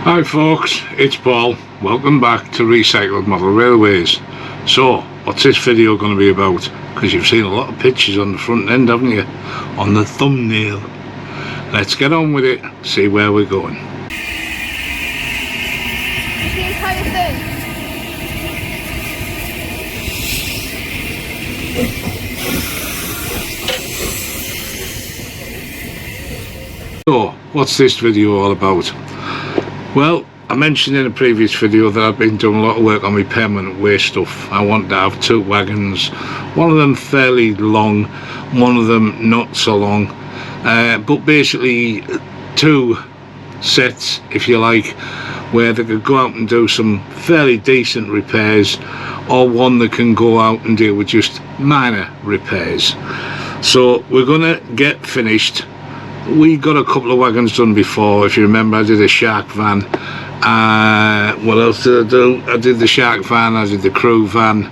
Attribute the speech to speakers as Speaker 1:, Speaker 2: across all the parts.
Speaker 1: Hi folks, it's Paul. Welcome back to Recycled Model Railways. So, what's this video going to be about? Because you've seen a lot of pictures on the front end, haven't you? On the thumbnail. Let's get on with it, see where we're going.
Speaker 2: The entire thing.
Speaker 1: So, what's this video all about? Well, I mentioned in a previous video that I've been doing a lot of work on my permanent waste stuff. I want to have two wagons, one of them fairly long, one of them not so long, but basically two sets, if you like, where they could go out and do some fairly decent repairs, or one that can go out and deal with just minor repairs. So we're gonna get finished. We got a couple of wagons done before. If you remember, I did a shark van. What else did I do? I did the shark van, I did the crew van,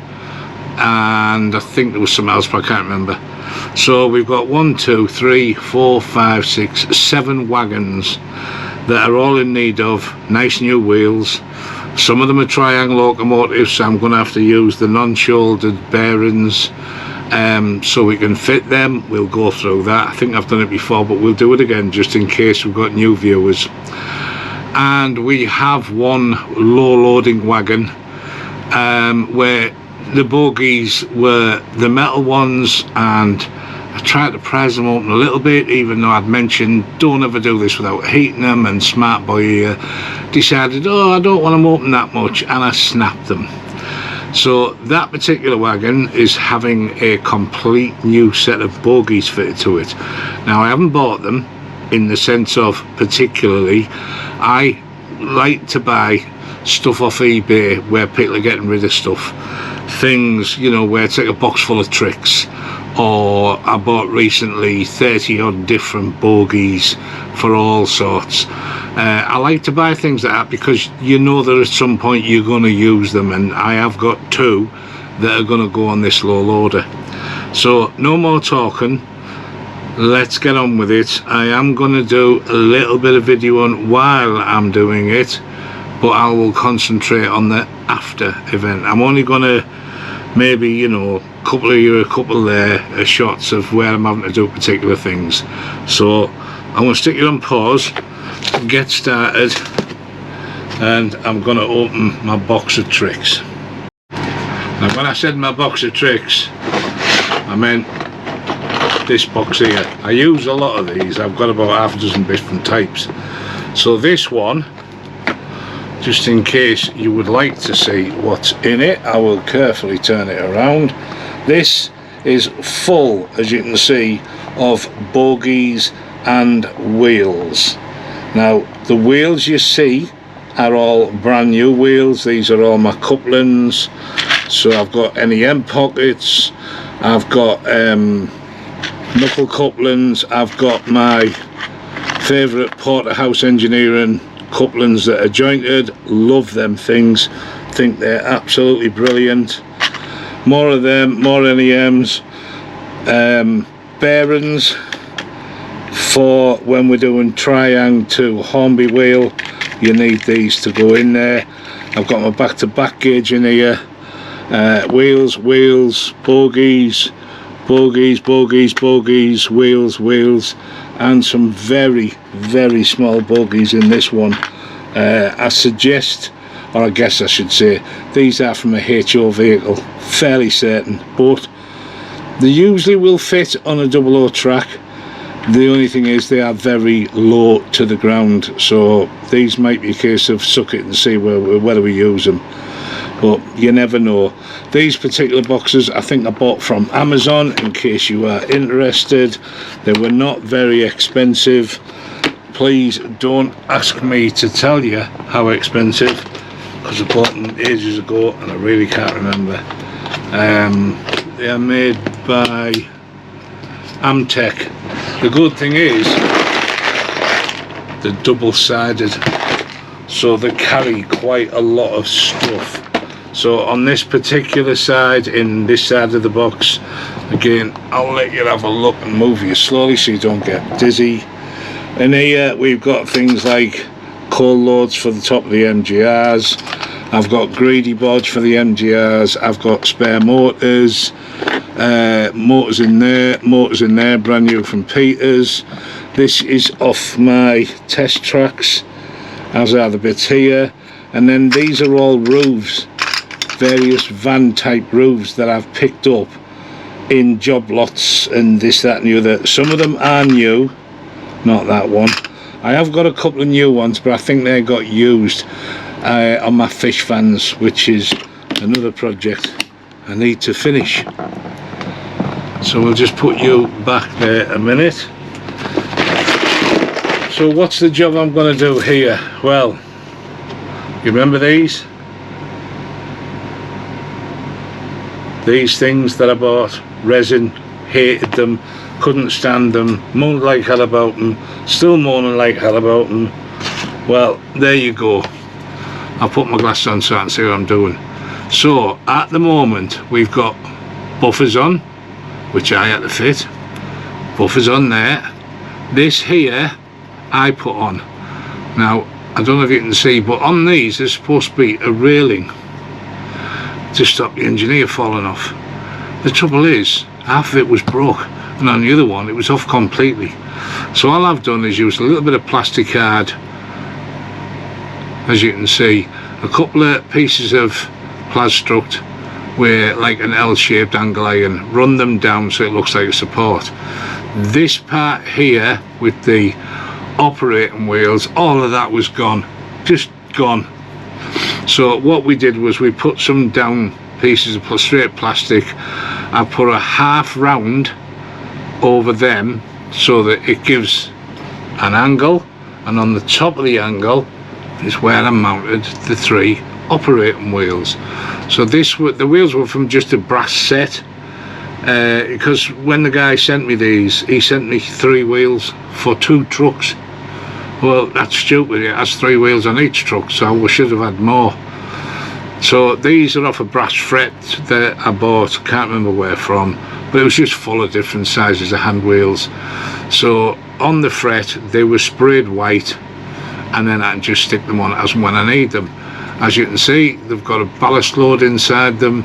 Speaker 1: and I think there was something else, but I can't remember. So we've got 1, 2, 3, 4, 5, 6, 7 wagons that are all in need of nice new wheels. Some of them are triangle locomotives, so I'm going to have to use the non-shouldered bearings so we can fit them. We'll go through that. I think I've done it before, but we'll do it again just in case we've got new viewers. And we have one low loading wagon where the bogies were the metal ones, and I tried to prise them open a little bit, even though I'd mentioned don't ever do this without heating them, and Smart Boy here decided, oh, I don't want them open that much, and I snapped them. So that particular wagon is having a complete new set of bogies fitted to it. Now, I haven't bought them in the sense of particularly, I like to buy stuff off eBay where people are getting rid of stuff. Things, you know, where it's like a box full of tricks. Or I bought recently 30 odd different bogies for all sorts. I like to buy things like that because you know that at some point you're going to use them, and I have got 2 that are going to go on this low loader. So no more talking, let's get on with it. I am going to do a little bit of video on while I'm doing it, but I will concentrate on the after event. I'm only going to maybe, you know, a couple here, a couple there, shots of where I'm having to do particular things. So I'm going to stick it on pause, get started, and I'm going to open my box of tricks. Now, when I said my box of tricks, I meant this box here. I use a lot of these. I've got about half a dozen different types. So this one, just in case you would like to see what's in it, I will carefully turn it around. This is full, as you can see, of bogies and wheels. Now, the wheels you see are all brand new wheels. These are all my couplings. So I've got NEM pockets, I've got knuckle couplings, I've got my favourite Porterhouse Engineering couplings that are jointed. Love them things, think they're absolutely brilliant. More of them, more NEMs. Bearings for when we're doing triangle to Hornby wheel, you need these to go in there. I've got my back-to-back gauge in here. Wheels, bogies, wheels, and some very, very small bogies in this one. I suggest, or I guess I should say, these are from a HO vehicle, fairly certain, but they usually will fit on a 00 track. The only thing is they are very low to the ground, so these might be a case of suck it and see whether we use them, but you never know. These particular boxes I think I bought from Amazon, in case you are interested. They were not very expensive. Please don't ask me to tell you how expensive, because I bought them ages ago and I really can't remember. They are made by Amtech. The good thing is they're double-sided, so they carry quite a lot of stuff. So on this particular side, in this side of the box, again, I'll let you have a look and move you slowly so you don't get dizzy. In here we've got things like coal loads for the top of the MGRs. I've got greedy boards for the MGRs. I've got spare motors, motors in there, brand new from Peters. This is off my test tracks, as are the bits here. And then these are all roofs, various van type roofs that I've picked up in job lots and this, that and the other. Some of them are new, not that one. I have got a couple of new ones, but I think they got used on my fish vans, which is another project I need to finish. So we'll just put you back there a minute. So what's the job I'm going to do here? Well, you remember these? These things that I bought, resin, hated them, couldn't stand them, moaned like hell about them, still moaning like hell about them. Well, there you go. I'll put my glasses on so I can see what I'm doing. So at the moment we've got buffers on, which I had to fit. Buffers on there. This here I put on. Now I don't know if you can see, but on these there's supposed to be a railing to stop the engineer falling off. The trouble is, half of it was broke, and on the other one it was off completely. So all I've done is use a little bit of plastic card, as you can see, a couple of pieces of Plastruct with like an L-shaped angle iron, run them down so it looks like a support. This part here with the operating wheels, all of that was gone, just gone. So what we did was we put some down pieces of straight plastic. I put a half round over them so that it gives an angle, and on the top of the angle is where I mounted the 3 operating wheels. So the wheels were from just a brass set, because when the guy sent me these, he sent me 3 wheels for 2 trucks. Well, that's stupid. It has 3 wheels on each truck, so we should have had more. So these are off a brass fret that I bought, can't remember where from, but it was just full of different sizes of hand wheels. So on the fret they were sprayed white, and then I can just stick them on as and when I need them. As you can see, they've got a ballast load inside them.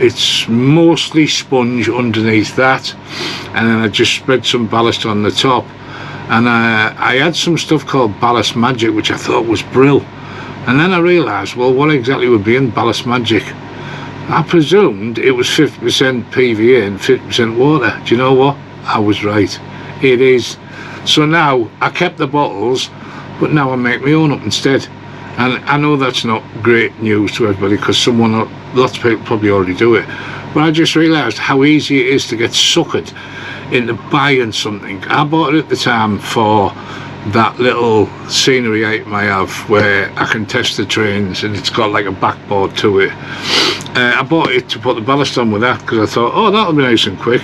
Speaker 1: It's mostly sponge underneath that, and then I just spread some ballast on the top. And I had some stuff called Ballast Magic, which I thought was brill, and then I realised, well, what exactly would be in Ballast Magic? I presumed it was 50% PVA and 50% water. Do you know what? I was right, it is. So now I kept the bottles, but now I make my own up instead. And I know that's not great news to everybody, because lots of people probably already do it, but I just realised how easy it is to get suckered into buying something. I bought it at the time for that little scenery item I have where I can test the trains, and it's got like a backboard to it. I bought it to put the ballast on with that, because I thought, oh, that'll be nice and quick.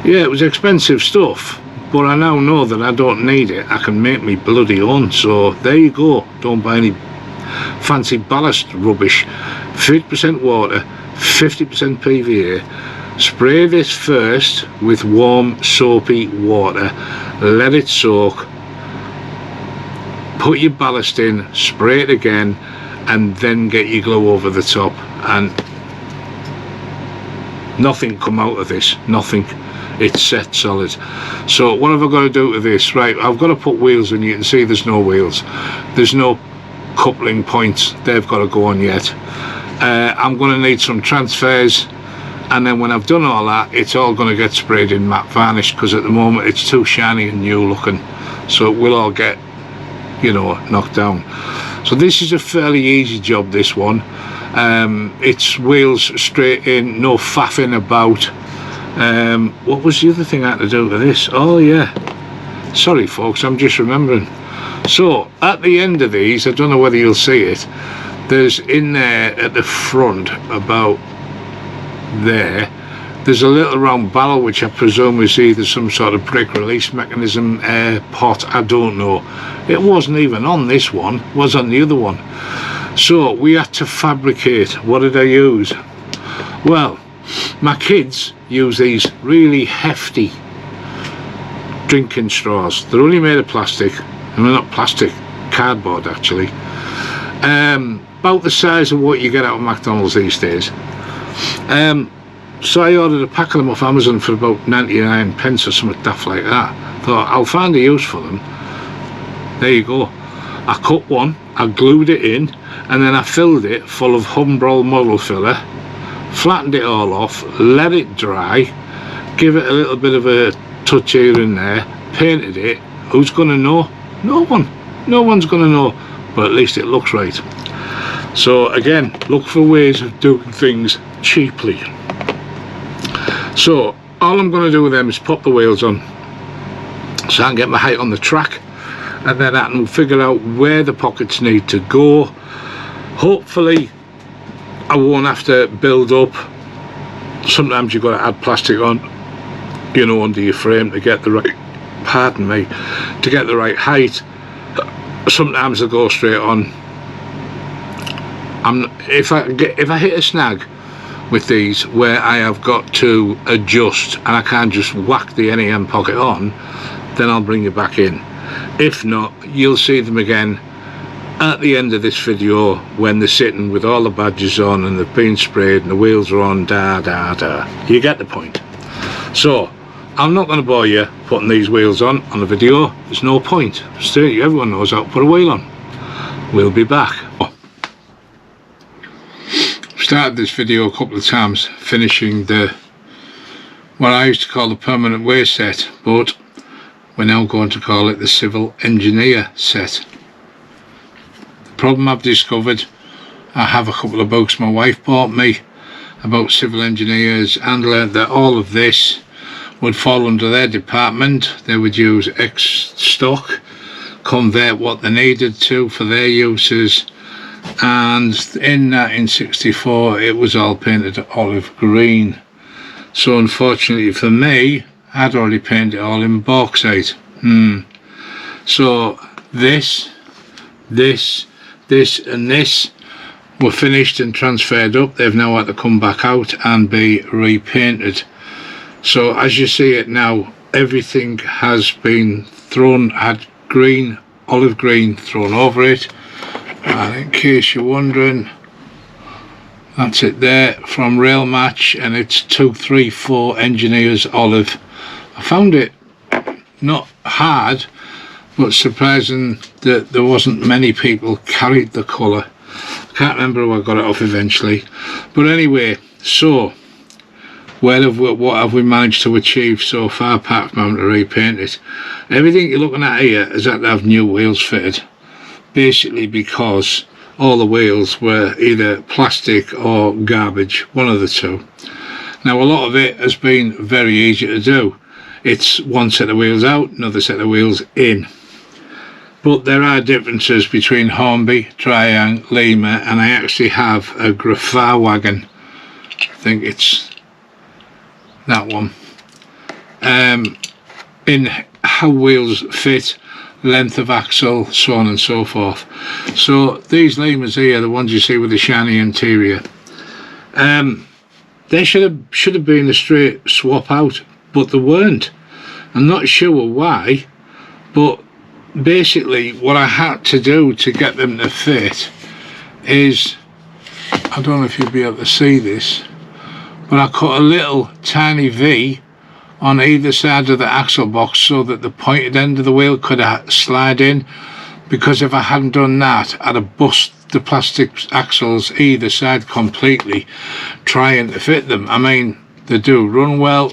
Speaker 1: Yeah, it was expensive stuff, but I now know that I don't need it. I can make me bloody own. So there you go. Don't buy any fancy ballast rubbish. 50% water, 50% PVA. Spray this first with warm soapy water, let it soak, put your ballast in, spray it again, and then get your glue over the top, and nothing come out of this, nothing. It's set solid. So what have I got to do to this? Right, I've got to put wheels in. You can see there's no wheels, there's no coupling points, they've got to go on yet. I'm going to need some transfers, and then when I've done all that, it's all going to get sprayed in matte varnish, because at the moment it's too shiny and new looking, so it will all get, you know, knocked down. So this is a fairly easy job, this one. It's wheels straight in, no faffing about. What was the other thing I had to do to this? Oh yeah, sorry folks, I'm just remembering. So at the end of these, I don't know whether you'll see it, there's in there at the front, about there, there's a little round barrel which I presume is either some sort of brake release mechanism, air pot, I don't know. It wasn't even on this one, it was on the other one. So we had to fabricate. What did I use? Well, my kids use these really hefty drinking straws. They're only made of plastic, and they're not plastic, cardboard actually, about the size of what you get out of McDonald's these days. So I ordered a pack of them off Amazon for about 99 pence or something daft like that. Thought I'll find a use for them. There you go. I cut one, I glued it in, and then I filled it full of Humbrol model filler, flattened it all off, let it dry, give it a little bit of a touch here and there, painted it. Who's gonna know? No one. No one's gonna know, but at least it looks right. So again, look for ways of doing things cheaply. So all I'm going to do with them is pop the wheels on so I can get my height on the track, and then I can figure out where the pockets need to go. Hopefully I won't have to build up. Sometimes you've got to add plastic on, you know, under your frame to get the right, pardon me, to get the right height. Sometimes they'll go straight on. If I hit a snag with these where I have got to adjust and I can't just whack the NEM pocket on, then I'll bring you back in. If not, you'll see them again at the end of this video when they're sitting with all the badges on and they've been sprayed and the wheels are on, you get the point. So I'm not going to bore you putting these wheels on the video. There's no point. Everyone knows how to put a wheel on. We'll be back. Started this video a couple of times finishing the what I used to call the permanent way set, but we're now going to call it the civil engineer set. The problem I've discovered, I have a couple of books my wife bought me about civil engineers, and learned that all of this would fall under their department. They would use X stock, convert what they needed to for their uses, and in 1964 it was all painted olive green. So unfortunately for me, I'd already painted it all in bauxite. So this and this were finished and transferred up. They've now had to come back out and be repainted. So as you see it now, everything has been thrown, had green, olive green thrown over it. And in case you're wondering, that's it there from Rail Match, and it's 234 Engineers Olive. I found it not hard, but surprising that there wasn't many people carried the colour. I can't remember who I got it off eventually, but anyway, so what have we managed to achieve so far apart from having to repaint it? Everything you're looking at here is had to have new wheels fitted, basically because all the wheels were either plastic or garbage, one of the two. Now a lot of it has been very easy to do. It's one set of wheels out, another set of wheels in. But there are differences between Hornby, Triang, Lima, and I actually have a Graffar wagon. I think it's that one. In how wheels fit, length of axle, so on and so forth. So these Limas here, the ones you see with the shiny interior, they should have been a straight swap out, but they weren't. I'm not sure why, but basically what I had to do to get them to fit is, I don't know if you'll be able to see this, but I cut a little tiny V on either side of the axle box so that the pointed end of the wheel could slide in, because if I hadn't done that, I'd have bust the plastic axles either side completely trying to fit them. I mean, they do run well.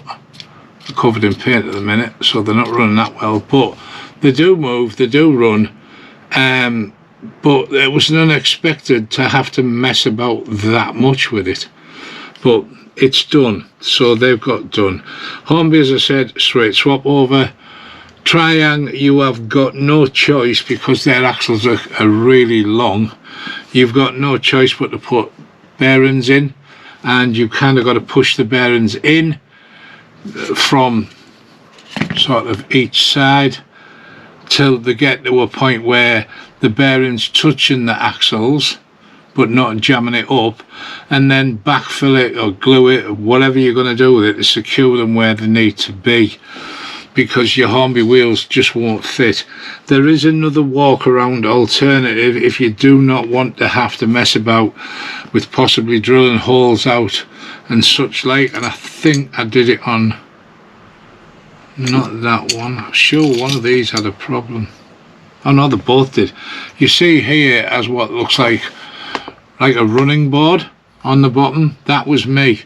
Speaker 1: They're covered in paint at the minute, so they're not running that well, but they do move, they do run. But it was unexpected to have to mess about that much with it, but it's done. So they've got done. Hornby, as I said, straight swap over. Triang, you have got no choice because their axles are really long. You've got no choice but to put bearings in, and you kind of got to push the bearings in from sort of each side till they get to a point where the bearings touching the axles but not jamming it up, and then backfill it or glue it or whatever you're going to do with it to secure them where they need to be. because your Hornby wheels just won't fit. There is another walk around alternative if you do not want to have to mess about with possibly drilling holes out and such like, and I think I did it on, not that one, I'm sure one of these had a problem. Oh no, they both did. You see here as what looks like a running board on the bottom. That was me,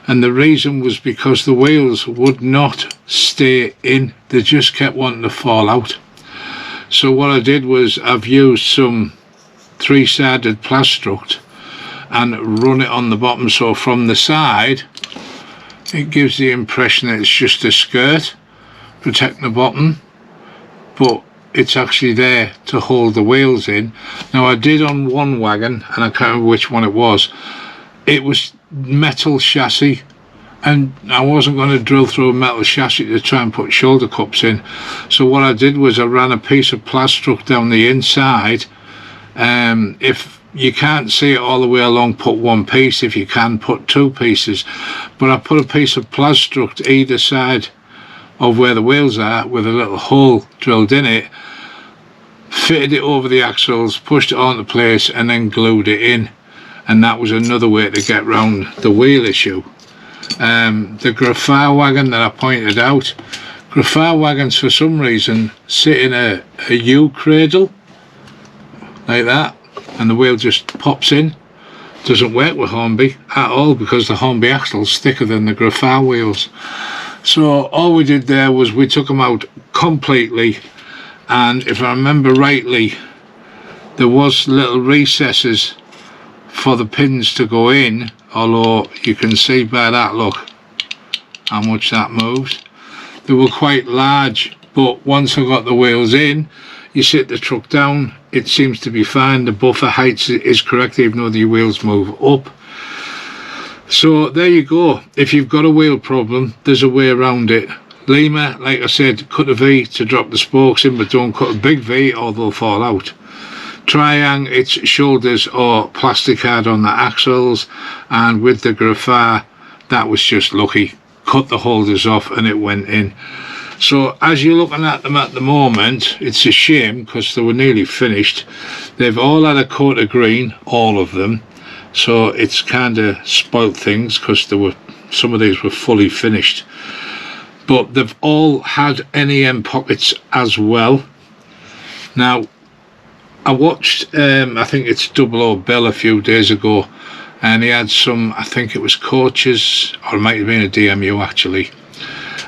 Speaker 1: and the reason was because the wheels would not stay in, they just kept wanting to fall out. So what I did was I've used some 3-sided Plastruct and run it on the bottom, so from the side it gives the impression that it's just a skirt protecting the bottom, but it's actually there to hold the wheels in. Now I did on one wagon, and I can't remember which one it was metal chassis, and I wasn't going to drill through a metal chassis to try and put shoulder cups in. So what I did was I ran a piece of Plastruct down the inside. If you can't see it all the way along, put one piece. If you can, put 2 pieces. But I put a piece of Plastruct either side of where the wheels are with a little hole drilled in it, fitted it over the axles, pushed it onto place, and then glued it in. And that was another way to get round the wheel issue. The Graphar wagon that I pointed out, Graphar wagons for some reason sit in a U cradle like that, and the wheel just pops in. Doesn't work with Hornby at all because the Hornby axle's thicker than the Graphar wheels. So all we did there was we took them out completely, and if I remember rightly, there was little recesses for the pins to go in, although you can see by that, look how much that moves. They were quite large, but once I got the wheels in, you sit the truck down, it seems to be fine. The buffer height is correct even though the wheels move up. So there you go. If you've got a wheel problem, there's a way around it. Lima, like I said, cut a V to drop the spokes in, but don't cut a big V or they'll fall out. Triang, its shoulders or plastic hard on the axles, and with the Graphar, that was just lucky. Cut the holders off and it went in. So as you're looking at them at the moment, it's a shame because they were nearly finished. They've all had a coat of green, all of them, so it's kind of spoilt things because some of these were fully finished. But they've all had NEM pockets as well. Now I watched, I think it's Double O Bill a few days ago, and he had some, I think it was coaches, or it might have been a DMU actually,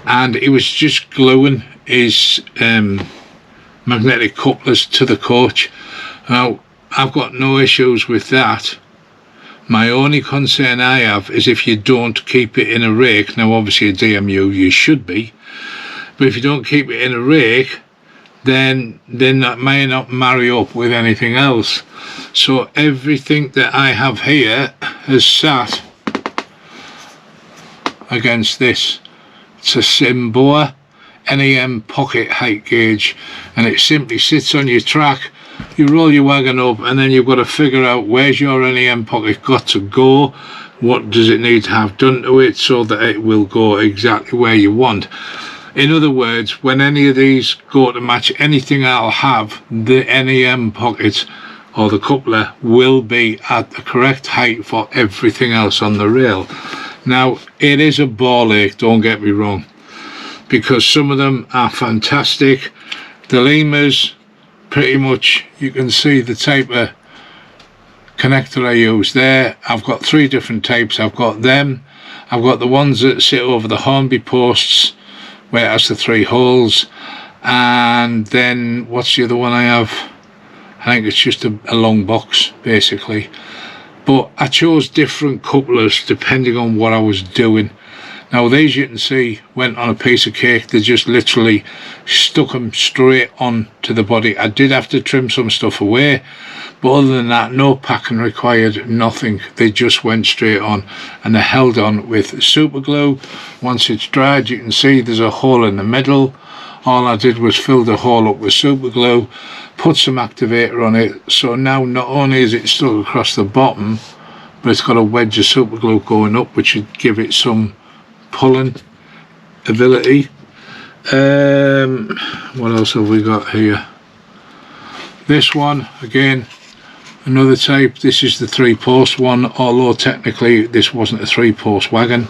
Speaker 1: and he was just gluing his magnetic couplers to the coach. Now I've got no issues with that. My only concern I have is if you don't keep it in a rake. Now obviously a DMU you should be, but if you don't keep it in a rake, then that may not marry up with anything else. So everything that I have here has sat against this. It's a Simboa NEM pocket height gauge, and it simply sits on your track. You roll your wagon up and then you've got to figure out where's your NEM pocket got to go, what does it need to have done to it so that it will go exactly where you want. In other words, when any of these go to match anything I'll have, the NEM pocket or the coupler will be at the correct height for everything else on the rail. Now it is a ball ache, don't get me wrong, because some of them are fantastic. The Limas, pretty much you can see the type of connector I use there. I've got 3 different types. I've got them, I've got the ones that sit over the Hornby posts where it has the 3 holes, and then what's the other one I have? I think it's just a long box basically, but I chose different couplers depending on what I was doing. Now these you can see went on a piece of cake. They just literally stuck them straight on to the body. I did have to trim some stuff away, but other than that, no packing required, nothing. They just went straight on, and they're held on with super glue. Once it's dried, you can see there's a hole in the middle. All I did was fill the hole up with super glue, put some activator on it, so now not only is it stuck across the bottom, but it's got a wedge of super glue going up, which should give it some pulling ability. What else have we got here? This one again, another type. This is the 3-post one, although technically this wasn't a 3-post wagon,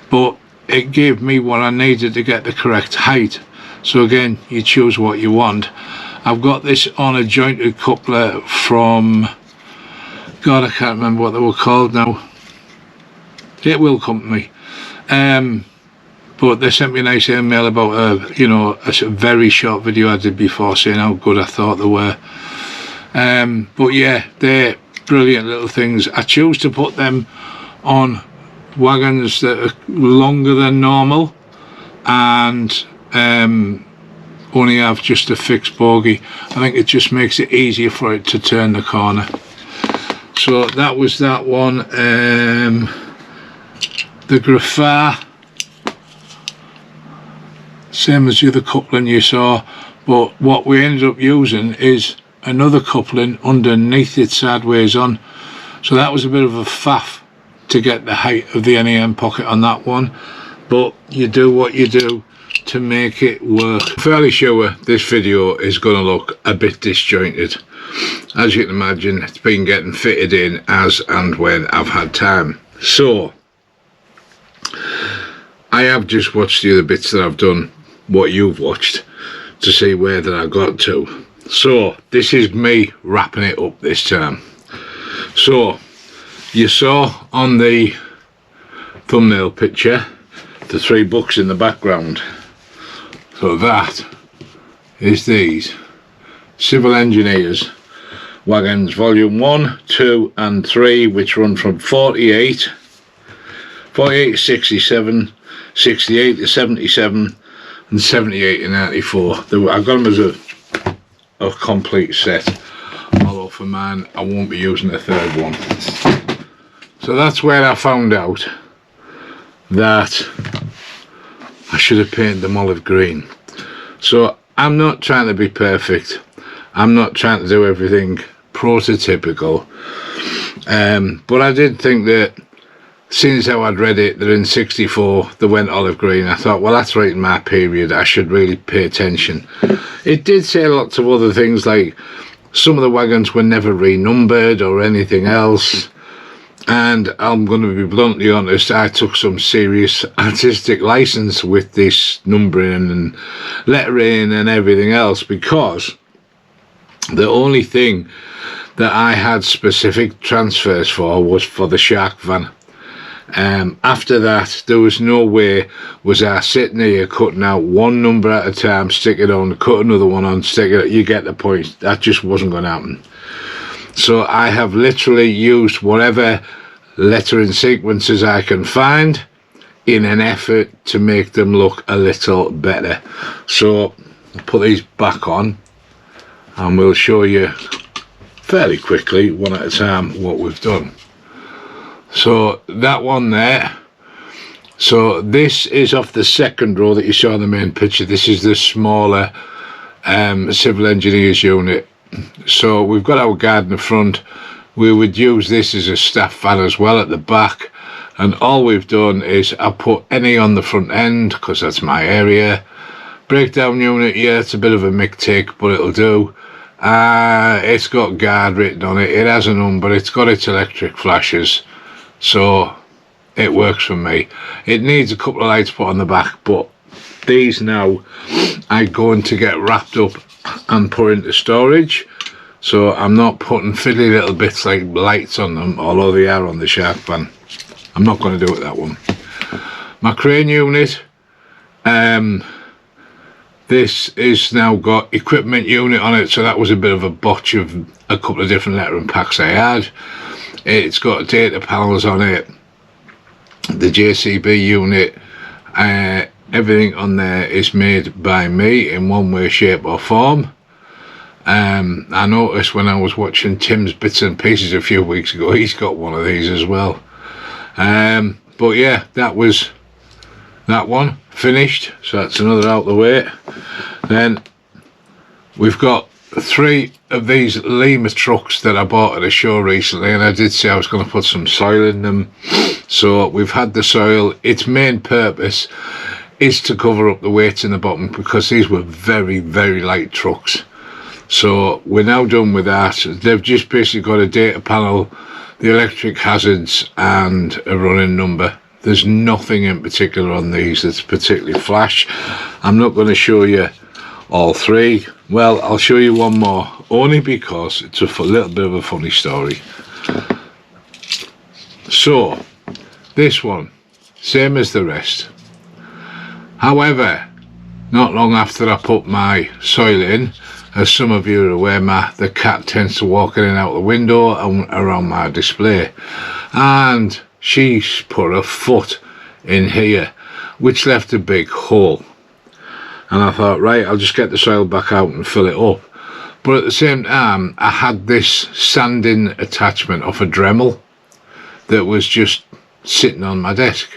Speaker 1: but it gave me what I needed to get the correct height. So again, you choose what you want. I've got this on a jointed coupler from, God, I can't remember what they were called now. It will come to me. But they sent me a nice email about a very short video I did before saying how good I thought they were. But yeah, they're brilliant little things. I choose to put them on wagons that are longer than normal and only have just a fixed bogie. I think it just makes it easier for it to turn the corner. So that was that one. The Graphar, same as the other coupling you saw, but what we ended up using is another coupling underneath it sideways on. So that was a bit of a faff to get the height of the NEM pocket on that one, but you do what you do to make it work. I'm fairly sure this video is going to look a bit disjointed. As you can imagine, it's been getting fitted in as and when I've had time. So I have just watched the other bits that I've done, what you've watched, to see where that I got to. So this is me wrapping it up this time. So you saw on the thumbnail picture the 3 books in the background. So that is these Civil Engineers Wagons Volume 1, 2 and 3, which run from 48 to 67, 68 to 77 and 78 to 94. I got them as a complete set, although for mine I won't be using the 3rd one. So that's where I found out that I should have painted them olive green. So I'm not trying to be perfect, I'm not trying to do everything prototypical, but I did think that since how I'd read it, that in 64 they went olive green, I thought, well, that's right in my period, I should really pay attention. It did say lots of other things, like some of the wagons were never renumbered or anything else, and I'm going to be bluntly honest, I took some serious artistic license with this numbering and lettering and everything else, because the only thing that I had specific transfers for was for the Shark van. After that, there was no way was I sitting here cutting out one number at a time, stick it on, cut another one on, stick it, you get the point. That just wasn't going to happen. So I have literally used whatever lettering sequences I can find in an effort to make them look a little better. So I'll put these back on and we'll show you fairly quickly, one at a time, what we've done. So that one there, so this is off the 2nd row that you saw in the main picture. This is the smaller Civil Engineers unit. So we've got our guard in the front. We would use this as a staff van as well at the back, and all we've done is I put any on the front end because that's my area. Breakdown unit, yeah, it's a bit of a mick take, but it'll do. It's got guard written on it, it has a number, it's got its electric flashes, so it works for me. It needs a couple of lights put on the back, but these now are going to get wrapped up and put into storage, so I'm not putting fiddly little bits like lights on them, although they are on the Shark van. I'm not going to do it that one. My crane unit, this is now got equipment unit on it, so that was a bit of a botch of a couple of different lettering packs I had. It's got data panels on it, the JCB unit, everything on there is made by me in one way, shape or form. I noticed when I was watching Tim's Bits and Pieces a few weeks ago, he's got one of these as well. But yeah, that was that one finished, so that's another out the way. Then we've got 3 of these Lima trucks that I bought at a show recently, and I did say I was going to put some soil in them. So we've had the soil. Its main purpose is to cover up the weights in the bottom, because these were very, very light trucks. So we're now done with that. They've just basically got a data panel, the electric hazards, and a running number. There's nothing in particular on these that's particularly flash. I'm not going to show you all three. Well, I'll show you one more, only because it's a little bit of a funny story. So this one, same as the rest. However, not long after I put my soil in, as some of you are aware, the cat tends to walk in and out the window and around my display, and she's put her foot in here, which left a big hole. And I thought, right, I'll just get the soil back out and fill it up. But at the same time, I had this sanding attachment off a Dremel that was just sitting on my desk.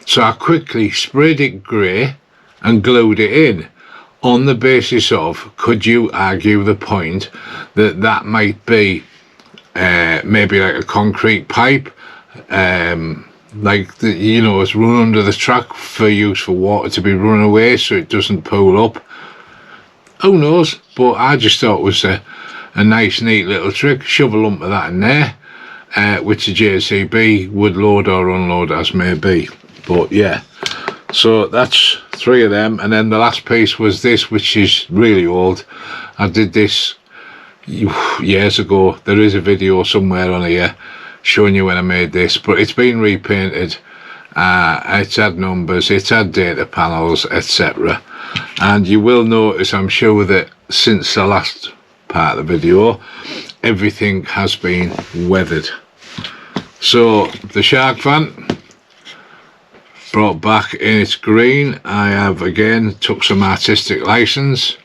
Speaker 1: So I quickly sprayed it grey and glued it in, on the basis of, could you argue the point that that might be maybe like a concrete pipe, like the, you know, it's run under the track for use for water to be run away so it doesn't pool up. Who knows? But I just thought it was a nice neat little trick. Shove a lump of that in there, which the JCB would load or unload as may be. But yeah, so that's three of them. And then the last piece was this, which is really old. I did this years ago. There is a video somewhere on here showing you when I made this, but it's been repainted. It's had numbers, it's had data panels, etc. And you will notice, I'm sure, that since the last part of the video, everything has been weathered. So the shark fan brought back in its green. I have again took some artistic license.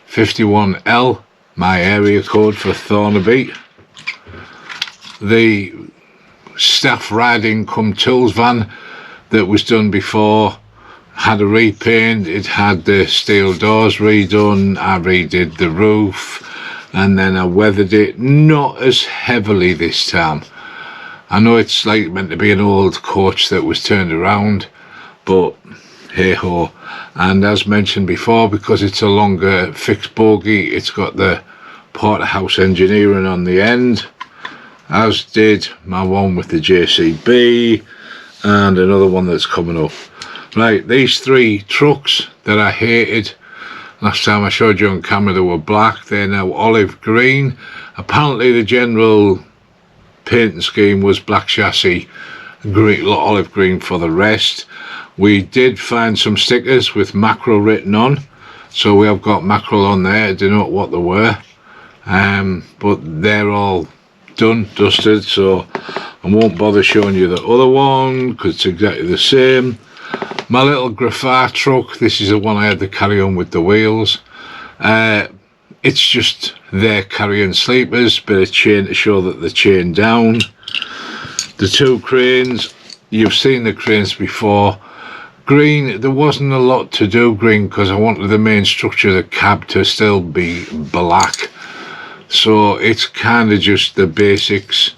Speaker 1: 51L, my area code for Thornaby. The staff riding cum tools van that was done before had a repaint. It had the steel doors redone. I redid the roof, and then I weathered it, not as heavily this time. I know it's like meant to be an old coach that was turned around, but hey ho. And as mentioned before, because it's a longer fixed bogie, it's got the Porterhouse engineering on the end, as did my one with the JCB and another one that's coming up. Right, these three trucks that I hated last time I showed you on camera, they were black. They're now olive green. Apparently the general painting scheme was black chassis, green, olive green for the rest. We did find some stickers with mackerel written on, so we have got mackerel on there. I don't know what they were, but they're all done, dusted, so I won't bother showing you the other one because it's exactly the same. My little graphite truck, this is the one I had to carry on with the wheels. It's just there carrying sleepers, bit of chain to show that they're chained down. The two cranes, you've seen the cranes before. Green, there wasn't a lot to do green because I wanted the main structure of the cab to still be black. So it's kind of just the basics.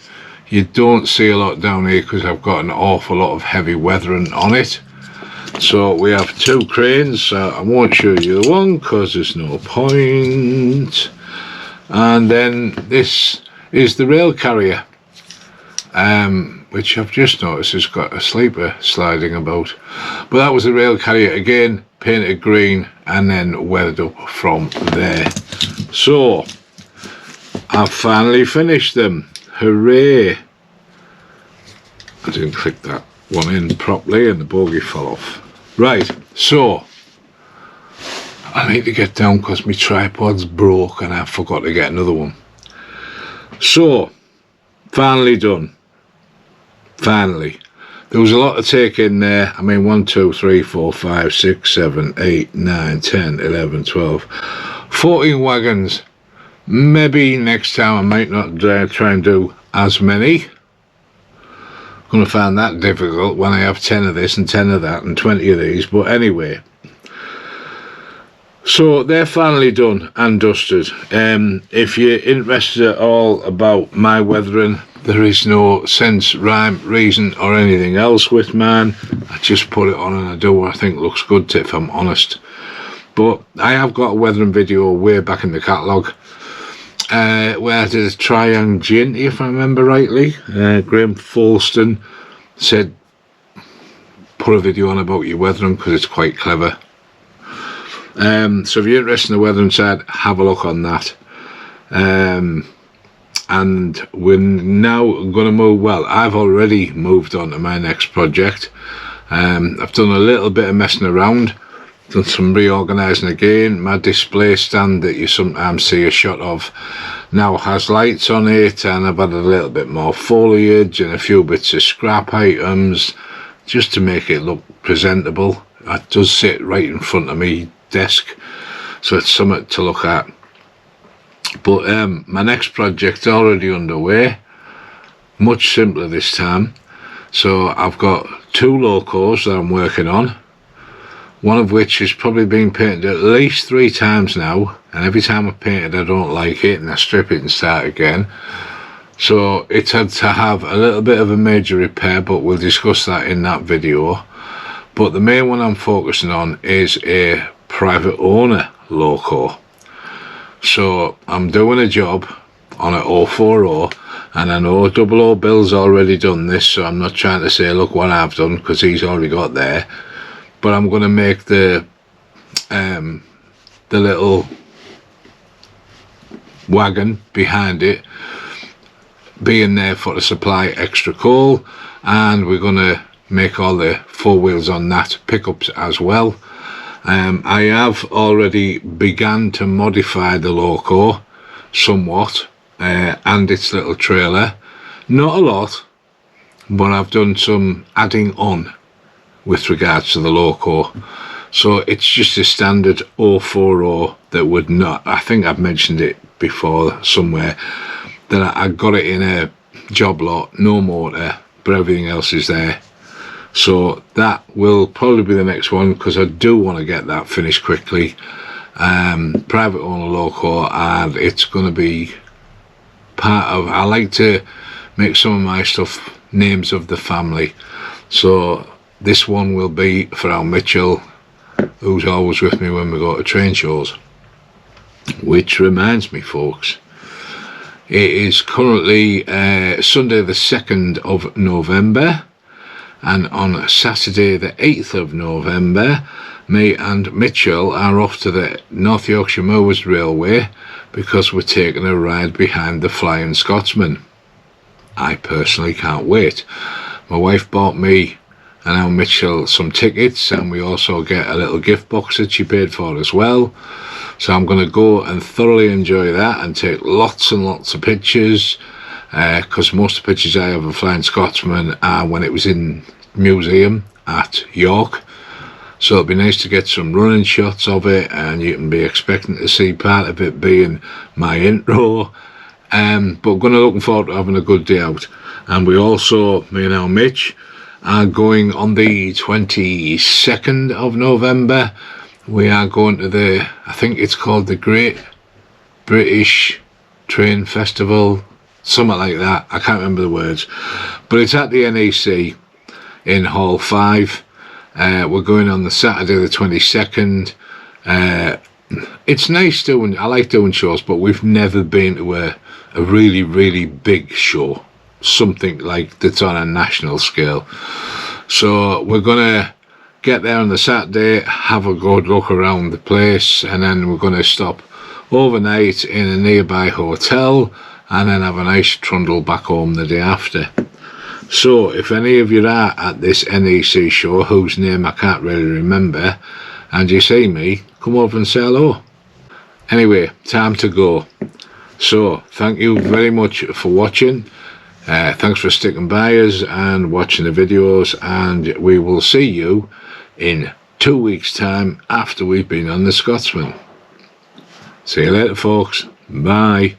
Speaker 1: You don't see a lot down here because I've got an awful lot of heavy weathering on it. So we have two cranes. I won't show you the one because there's no point. And then this is the rail carrier, which I've just noticed has got a sleeper sliding about. But that was the rail carrier again, painted green and then weathered up from there. So I've finally finished them. Hooray! I didn't click that one in properly and the bogie fell off. Right, so I need to get down because my tripod's broke and I forgot to get another one. So, finally done. Finally. There was a lot to take in there. I mean, 1, 2, 3, 4, 5, 6, 7, 8, 9, 10, 11, 12, 14 wagons. Maybe next time I might not try and do as many. I'm going to find that difficult when I have 10 of this and 10 of that and 20 of these, but anyway. So they're finally done and dusted. If you're interested at all about my weathering, there is no sense, rhyme, reason or anything else with mine. I just put it on and I do what I think looks good to, if I'm honest. But I have got a weathering video way back in the catalogue where I did a triangent, if I remember rightly. Graham Folston said put a video on about your weathering because it's quite clever. So if you're interested in the weathering side, have a look on that. And we're now going to move, well, I've already moved on to my next project. I've done a little bit of messing around, done some reorganising again. My display stand that you sometimes see a shot of now has lights on it, and I've added a little bit more foliage and a few bits of scrap items just to make it look presentable. It does sit right in front of me desk, so it's something to look at. But my next project's already underway, much simpler this time. So I've got 2 locos that I'm working on, one of which has probably been painted at least 3 times now, and every time I've painted I don't like it and I strip it and start again. So it's had to have a little bit of a major repair, but we'll discuss that in that video. But the main one I'm focusing on is a private owner loco. So I'm doing a job on an 040, and I know 00 Bill's already done this, so I'm not trying to say look what I've done, because he's already got there. But I'm going to make the little wagon behind it being there for to supply extra coal, and we're going to make all the 4 wheels on that pickups as well. I have already begun to modify the loco somewhat, and its little trailer. Not a lot, but I've done some adding on with regards to the loco. So it's just a standard 040 that would not, I think I've mentioned it before somewhere, that I got it in a job lot, no motor, but everything else is there. So that will probably be the next one, because I do want to get that finished quickly. Private owner loco, and it's going to be part of, I like to make some of my stuff names of the family. So this one will be for Al Mitchell, who's always with me when we go to train shows. Which reminds me, folks, it is currently Sunday the 2nd of November, and on Saturday the 8th of November, me and Mitchell are off to the North Yorkshire Moors Railway, because we're taking a ride behind the Flying Scotsman. I personally can't wait. My wife bought me and Al Mitchell some tickets, and we also get a little gift box that she paid for as well. So I'm going to go and thoroughly enjoy that and take lots and lots of pictures, because most of the pictures I have of Flying Scotsman are when it was in museum at York. So it'll be nice to get some running shots of it, and you can be expecting to see part of it being my intro. But looking forward to having a good day out. And we also, me and Al Mitch, are going on the 22nd of November. We are going to the, I think it's called the Great British Train Festival, something like that. I can't remember the words, but it's at the NEC in Hall 5. We're going on the Saturday the 22nd. It's nice doing, I like doing shows, but we've never been to a really, really big show, something like that's on a national scale. So we're gonna get there on the Saturday, have a good look around the place, and then we're gonna stop overnight in a nearby hotel, and then have a nice trundle back home the day after. So if any of you are at this NEC show, whose name I can't really remember, and you see me, come over and say hello. Anyway, time to go. So thank you very much for watching. Thanks for sticking by us and watching the videos, and we will see you in 2 weeks time after we've been on the Scotsman. See you later, folks. Bye.